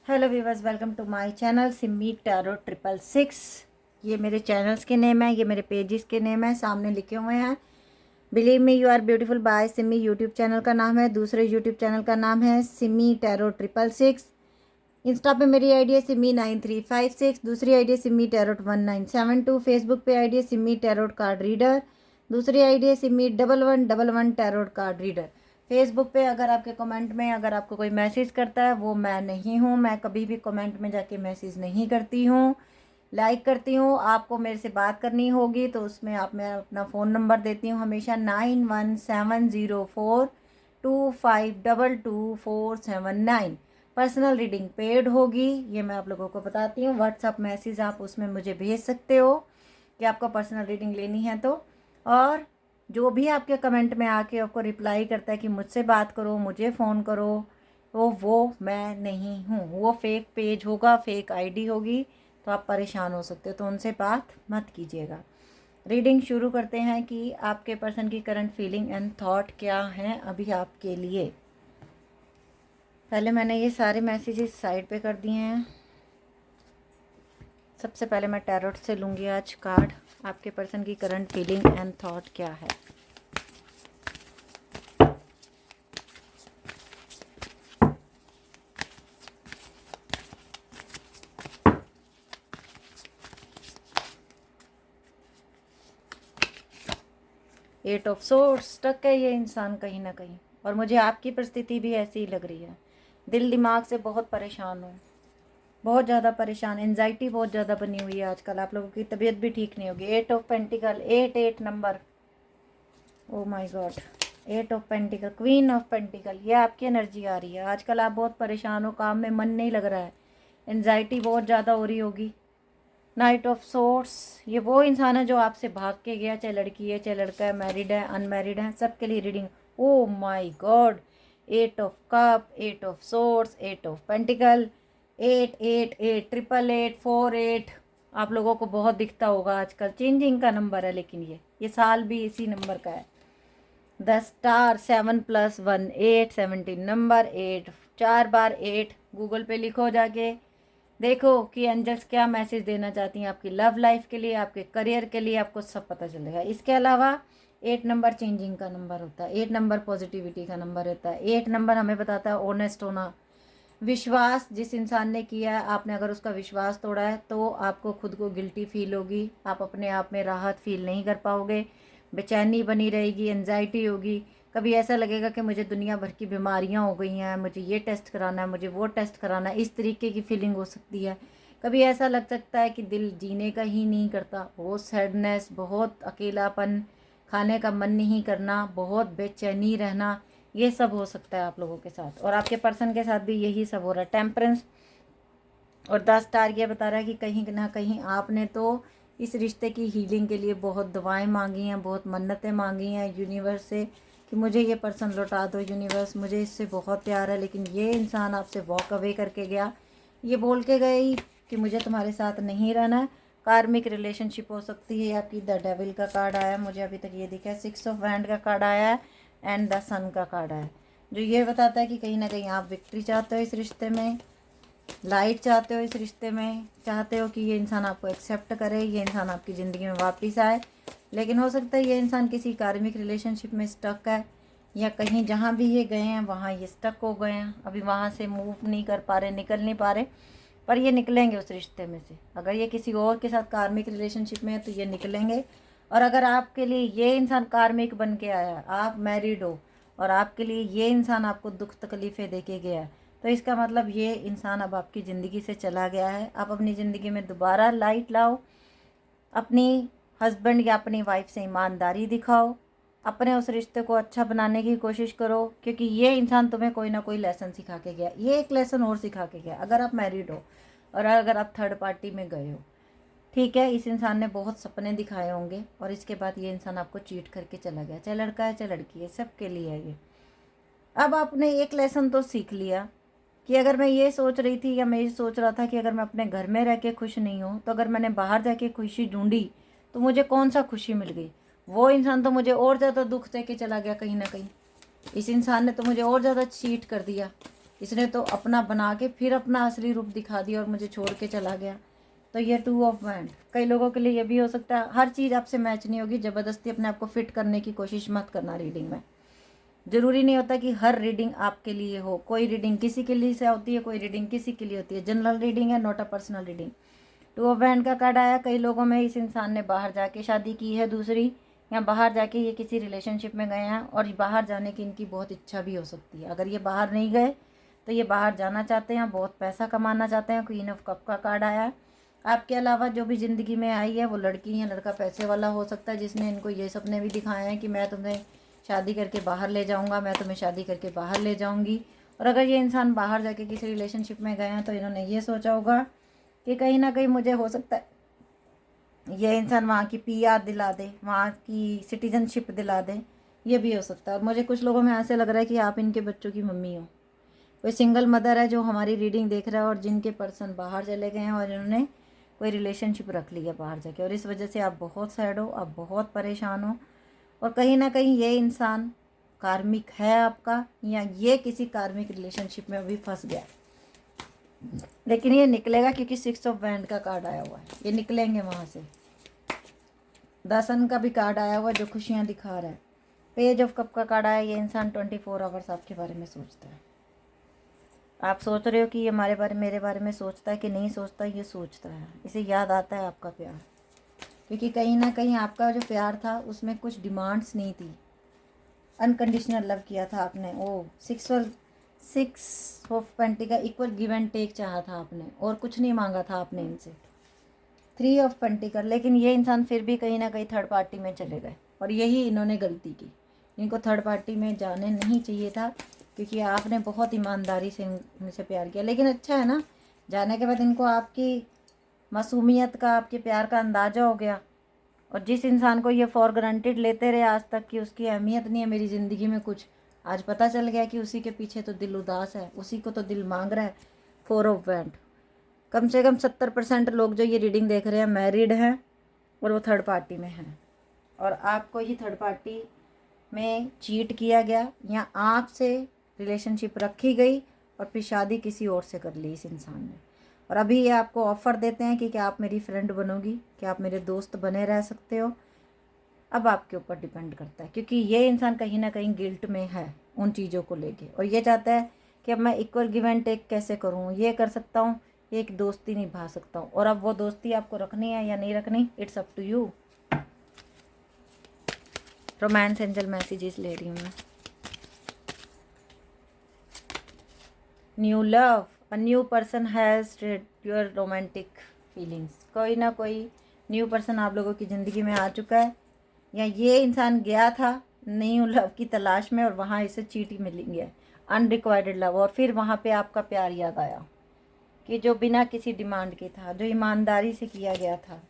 Hello viewers, welcome to my channel Simi tarot 666। ये मेरे channels के नेम है, ये मेरे पेजेस के नेम है, सामने लिखे हुए हैं। Believe me you are beautiful by Simi YouTube channel का नाम है। दूसरे यूट्यूब चैनल का नाम है सिमी टैरो 666। इंस्टा पे मेरी आईडी है सिमी 9356। दूसरी आईडी है सिमी टैरोट 1972। फेसबुक पे आईडी है सिमी टैरोट कार्ड रीडर। दूसरी आईडी है Simi 1111 tarot card reader. Facebook पे अगर आपके कमेंट में अगर आपको कोई मैसेज करता है, वो मैं नहीं हूँ। मैं कभी भी कमेंट में जाके मैसेज नहीं करती हूँ, लाइक करती हूँ। आपको मेरे से बात करनी होगी तो उसमें आप मैं अपना फ़ोन नंबर देती हूँ हमेशा 917042522479। पर्सनल रीडिंग पेड होगी, ये मैं आप लोगों को बताती हूँ। व्हाट्सअप मैसेज आप उसमें मुझे भेज सकते हो कि आपको पर्सनल रीडिंग लेनी है तो। और जो भी आपके कमेंट में आके आपको रिप्लाई करता है कि मुझसे बात करो, मुझे फ़ोन करो, तो वो मैं नहीं हूँ। वो फेक पेज होगा, फेक आईडी होगी, तो आप परेशान हो सकते हो, तो उनसे बात मत कीजिएगा। रीडिंग शुरू करते हैं कि आपके पर्सन की करंट फीलिंग एंड थॉट क्या हैं अभी आपके लिए। पहले मैंने ये सारे मैसेजेस साइड पे कर दिए हैं। सबसे पहले मैं टैरोट से लूँगी आज कार्ड। आपके पर्सन की करंट फीलिंग एंड थॉट क्या है। एट ऑफ सोर्ड्स, स्टक है ये इंसान कहीं ना कहीं, और मुझे आपकी परिस्थिति भी ऐसी ही लग रही है। दिल दिमाग से बहुत परेशान हो, बहुत ज़्यादा परेशान, एनजाइटी बहुत ज़्यादा बनी हुई है आजकल। आप लोगों की तबीयत भी ठीक नहीं होगी। Eight of pentacle, eight number, oh my god. Eight of pentacle, queen of pentacle, ये आपकी एनर्जी आ रही है। आजकल आप बहुत परेशान हो, काम में मन नहीं लग रहा है, एनजाइटी बहुत ज़्यादा हो रही होगी। नाइट ऑफ सोर्स, ये वो इंसान है जो आपसे भाग के गया, चाहे लड़की है चाहे लड़का है, मैरिड है अनमैरिड है, सबके लिए reading. Oh my god, eight of cup, eight of swords, eight of pentacle, eight eight eight, 888, 48। आप लोगों को बहुत दिखता होगा आजकल, चेंजिंग का नंबर है, लेकिन ये साल भी इसी नंबर का है। The star, 7+1 8, 17 number, 8 4 bar 8। Google पे लिखो जाके, देखो कि एंजल्स क्या मैसेज देना चाहती हैं आपकी लव लाइफ के लिए, आपके करियर के लिए, आपको सब पता चलेगा। इसके अलावा 8 नंबर चेंजिंग का नंबर होता है, 8 नंबर पॉजिटिविटी का नंबर होता है, 8 नंबर हमें बताता है ऑनेस्ट होना। विश्वास जिस इंसान ने किया है, आपने अगर उसका विश्वास तोड़ा है तो आपको खुद को गिल्टी फील होगी, आप अपने आप में राहत फील नहीं कर पाओगे, बेचैनी बनी रहेगी, एनजाइटी होगी। कभी ऐसा लगेगा कि मुझे दुनिया भर की बीमारियां हो गई हैं, मुझे ये टेस्ट कराना है, मुझे वो टेस्ट कराना है, इस तरीके की फीलिंग हो सकती है। कभी ऐसा लग सकता है कि दिल जीने का ही नहीं करता, बहुत सैडनेस, बहुत अकेलापन, खाने का मन नहीं करना, बहुत बेचैनी रहना, ये सब हो सकता है आप लोगों के साथ। और आपके पर्सन के साथ भी यही सब हो रहा है। टेम्परेंस और 10 स्टार ये बता रहा है कि कहीं ना कहीं आपने तो इस रिश्ते की हीलिंग के लिए बहुत दुआएं मांगी हैं, बहुत मन्नतें मांगी हैं यूनिवर्स से कि मुझे ये पर्सन लौटा दो यूनिवर्स, मुझे इससे बहुत प्यार है, लेकिन ये इंसान आपसे वॉक अवे करके गया। ये बोल के गई कि मुझे तुम्हारे साथ नहीं रहना है। कार्मिक रिलेशनशिप हो सकती है आपकी। द डेविल का कार्ड आया मुझे अभी तक, ये दिखा है 6 ऑफ हैंड का कार्ड आया है एंड द सन का कार्ड आया है, जो ये बताता है कि कहीं ना कहीं आप विक्ट्री चाहते हो इस रिश्ते में, लाइट चाहते हो इस रिश्ते में, चाहते हो कि ये इंसान आपको एक्सेप्ट करे, ये इंसान आपकी ज़िंदगी में वापस आए। लेकिन हो सकता है ये इंसान किसी कार्मिक रिलेशनशिप में स्टक है, या कहीं जहाँ भी ये गए हैं वहाँ ये स्टक हो गए हैं, अभी वहाँ से मूव नहीं कर पा रहे, निकल नहीं पा रहे। पर ये निकलेंगे उस रिश्ते में से। अगर ये किसी और के साथ कार्मिक रिलेशनशिप में है तो ये निकलेंगे। और अगर आपके लिए ये इंसान कार्मिक बन के आया, आप मैरिड हो और आपके लिए ये इंसान आपको दुख तकलीफ़ें दे के गया है, तो इसका मतलब ये इंसान अब आपकी ज़िंदगी से चला गया है। आप अपनी ज़िंदगी में दोबारा लाइट लाओ, अपनी हस्बैंड या अपनी वाइफ से ईमानदारी दिखाओ, अपने उस रिश्ते को अच्छा बनाने की कोशिश करो, क्योंकि ये इंसान तुम्हें कोई ना कोई लेसन सिखा के गया। ये एक लेसन और सिखा के गया। अगर आप मैरिड हो और अगर आप थर्ड पार्टी में गए हो, ठीक है, इस इंसान ने बहुत सपने दिखाए होंगे और इसके बाद ये इंसान आपको चीट करके चला गया, चाहे लड़का है चाहे लड़की है, सबके लिए है ये। अब आपने एक लेसन तो सीख लिया कि अगर मैं ये सोच रही थी या मैं ये सोच रहा था कि अगर मैं अपने घर में रह के खुश नहीं हूँ, तो अगर मैंने बाहर जाके खुशी ढूंढी तो मुझे कौन सा खुशी मिल गई। वो इंसान तो मुझे और ज़्यादा दुख दे के चला गया कहीं ना कहीं। इस इंसान ने तो मुझे और ज़्यादा चीट कर दिया। इसने तो अपना बना के फिर अपना असली रूप दिखा दिया और मुझे छोड़ के चला गया। तो ये 2 ऑफ वैंड कई लोगों के लिए ये भी हो सकता है। हर चीज़ आपसे मैच नहीं होगी, ज़बरदस्ती अपने आप को फिट करने की कोशिश मत करना रीडिंग में। ज़रूरी नहीं होता कि हर रीडिंग आपके लिए हो। कोई रीडिंग किसी के लिए से होती है, कोई रीडिंग किसी के लिए होती है। जनरल रीडिंग है, not a personal reading. 2 of wand का कार्ड आया। कई लोगों में इस इंसान ने बाहर जाके शादी की है दूसरी, या बाहर जाके ये किसी रिलेशनशिप में गए हैं और बाहर जाने की इनकी बहुत इच्छा भी हो सकती है। अगर ये बाहर नहीं गए तो ये बाहर जाना चाहते हैं, बहुत पैसा कमाना चाहते हैं। क्वीन ऑफ कप का कार्ड आया। आपके अलावा जो भी ज़िंदगी में आई है वो लड़की या लड़का पैसे वाला हो सकता है, जिसने इनको ये सपने भी दिखाए हैं कि मैं तुम्हें शादी करके बाहर ले जाऊंगा, मैं तुम्हें शादी करके बाहर ले जाऊंगी। और अगर ये इंसान बाहर जाके किसी रिलेशनशिप में गए हैं तो इन्होंने ये सोचा होगा कि कहीं ना कहीं मुझे हो सकता है ये इंसान वहाँ की पीआर दिला दे, वहाँ की सिटीजनशिप दिला दे। ये भी हो सकता है। और मुझे कुछ लोगों में ऐसे लग रहा है कि आप इनके बच्चों की मम्मी हो। कोई सिंगल मदर है जो हमारी रीडिंग देख रहा है और जिनके पर्सन बाहर चले गए हैं और इन्होंने कोई रिलेशनशिप रख लिया बाहर जाके, और इस वजह से आप बहुत सैड हो, आप बहुत परेशान हो। और कहीं ना कहीं ये इंसान कार्मिक है आपका, या ये किसी कार्मिक रिलेशनशिप में अभी फंस गया। लेकिन ये निकलेगा क्योंकि 6 ऑफ वैंड का कार्ड आया हुआ है। ये निकलेंगे वहाँ से। 10 सन का भी कार्ड आया हुआ है जो खुशियाँ दिखा रहा है। पेज ऑफ कप का कार्ड आया। ये इंसान 24 आवर्स आपके बारे में सोचता है। आप सोच रहे हो कि ये हमारे बारे मेरे बारे में सोचता है कि नहीं सोचता, ये सोचता है। इसे याद आता है आपका प्यार, क्योंकि कहीं ना कहीं आपका जो प्यार था उसमें कुछ डिमांड्स नहीं थी। अनकंडीशनल लव किया था आपने। ओ 6 ऑफ पेंटी का इक्वल गिव एंड टेक चाहा था आपने, और कुछ नहीं मांगा था आपने इनसे। 3 ऑफ पेंटिकल। लेकिन ये इंसान फिर भी कहीं ना कहीं थर्ड पार्टी में चले गए, और यही इन्होंने गलती की। इनको थर्ड पार्टी में जाने नहीं चाहिए था, क्योंकि आपने बहुत ईमानदारी से इनसे प्यार किया। लेकिन अच्छा है ना, जाने के बाद इनको आपकी मासूमियत का, आपके प्यार का अंदाज़ा हो गया। और जिस इंसान को ये फॉर ग्रांटेड लेते रहे आज तक कि उसकी अहमियत नहीं है मेरी ज़िंदगी में कुछ, आज पता चल गया कि उसी के पीछे तो दिल उदास है, उसी को तो दिल मांग रहा है। 4 ऑफ वैंड। कम से कम 70% लोग जो ये रीडिंग देख रहे हैं मैरिड हैं और वो थर्ड पार्टी में हैं, और आपको ही थर्ड पार्टी में चीट किया गया, या आपसे रिलेशनशिप रखी गई और फिर शादी किसी और से कर ली इस इंसान ने। और अभी ये आपको ऑफ़र देते हैं कि क्या आप मेरी फ्रेंड बनोगी, क्या आप मेरे दोस्त बने रह सकते हो। अब आपके ऊपर डिपेंड करता है, क्योंकि ये इंसान कहीं ना कहीं गिल्ट में है उन चीज़ों को लेके, और ये चाहता है कि अब मैं इक्वल गिव एंड टेक कैसे करूँ, ये कर सकता हूँ, ये एक दोस्ती निभा सकता हूँ। और अब वो दोस्ती आपको रखनी है या नहीं रखनी, it's up to you. Romance angel messages ले रही हूँ मैं। New love, a new person has your romantic feelings. कोई ना कोई न्यू पर्सन आप लोगों की ज़िंदगी में आ चुका है, या ये इंसान गया था न्यू लव की तलाश में और वहाँ इसे चीटी मिली है, अनरिक्वायर्ड लव। और फिर वहाँ पे आपका प्यार याद आया कि जो बिना किसी डिमांड के था, जो ईमानदारी से किया गया था।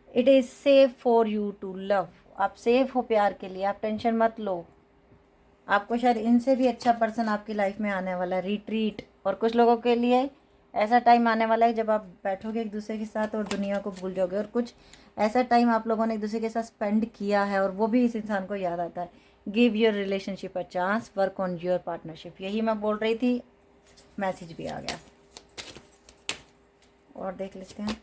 It is safe for you to love. आप सेफ हो प्यार के लिए, आप टेंशन मत लो। आपको शायद इनसे भी अच्छा पर्सन आपकी लाइफ में आने वाला है, रिट्रीट। और कुछ लोगों के लिए ऐसा टाइम आने वाला है जब आप बैठोगे एक दूसरे के साथ और दुनिया को भूल जाओगे, और कुछ ऐसा टाइम आप लोगों ने एक दूसरे के साथ स्पेंड किया है और वो भी इस इंसान को याद आता है। Give your relationship a chance, work on your partnership. यही मैं बोल रही थी, मैसेज भी आ गया। और देख लेते हैं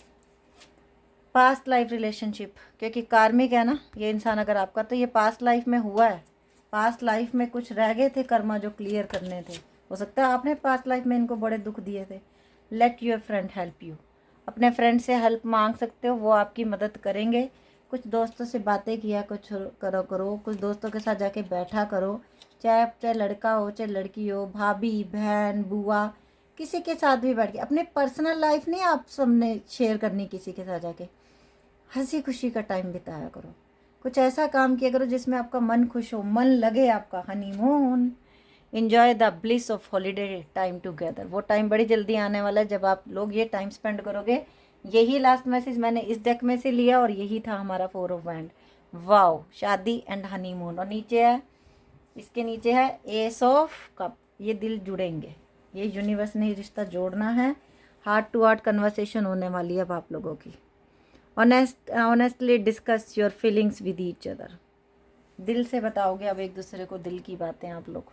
पास्ट लाइफ रिलेशनशिप, क्योंकि कार्मिक है ना ये इंसान अगर आपका, तो ये पास्ट लाइफ में हुआ है। पास्ट लाइफ में कुछ रह गए थे कर्मा जो क्लियर करने थे। हो सकता है आपने पास्ट लाइफ में इनको बड़े दुख दिए थे। Let your friend help you. अपने फ्रेंड से हेल्प मांग सकते हो, वो आपकी मदद करेंगे। कुछ दोस्तों से बातें किया कुछ करो, कुछ दोस्तों के साथ जाके बैठा करो, चाहे लड़का हो चाहे लड़की हो, भाभी बहन बुआ, किसी के साथ भी बैठ के। अपने पर्सनल लाइफ नहीं आप सबने शेयर करनी किसी के साथ जाके, हंसी खुशी का टाइम बिताया करो। कुछ ऐसा काम किया करो जिसमें आपका मन खुश हो, मन लगे आपका। Honeymoon, enjoy the bliss of holiday time together. वो टाइम बड़ी जल्दी आने वाला है जब आप लोग ये टाइम स्पेंड करोगे। यही लास्ट मैसेज मैंने इस डेक में से लिया और यही था हमारा 4 ऑफ वैंड। वाओ, शादी एंड हनीमून। और नीचे है, इसके नीचे है एस ऑफ कप। ये दिल जुड़ेंगे, ये यूनिवर्स ने रिश्ता जोड़ना है। हार्ट टू हार्ट कन्वर्सेशन होने वाली है अब आप लोगों की। Honestly discuss your feelings with each other. दिल से बताओगे अब एक दूसरे को दिल की बातें आप लोग।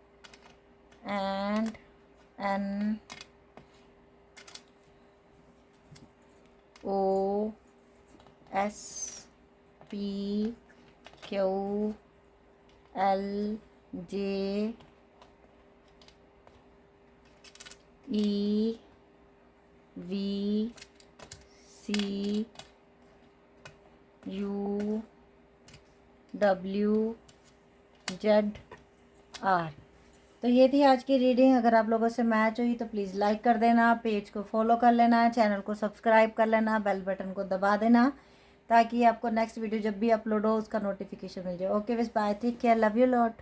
and N O S P Q L J E V C U W Z R। तो ये थी आज की रीडिंग। अगर आप लोगों से मैच हुई तो प्लीज़ लाइक कर देना, पेज को फॉलो कर लेना, चैनल को सब्सक्राइब कर लेना, बेल बटन को दबा देना ताकि आपको नेक्स्ट वीडियो जब भी अपलोड हो उसका नोटिफिकेशन मिल जाए। ओके बस bye, take care, love you lot.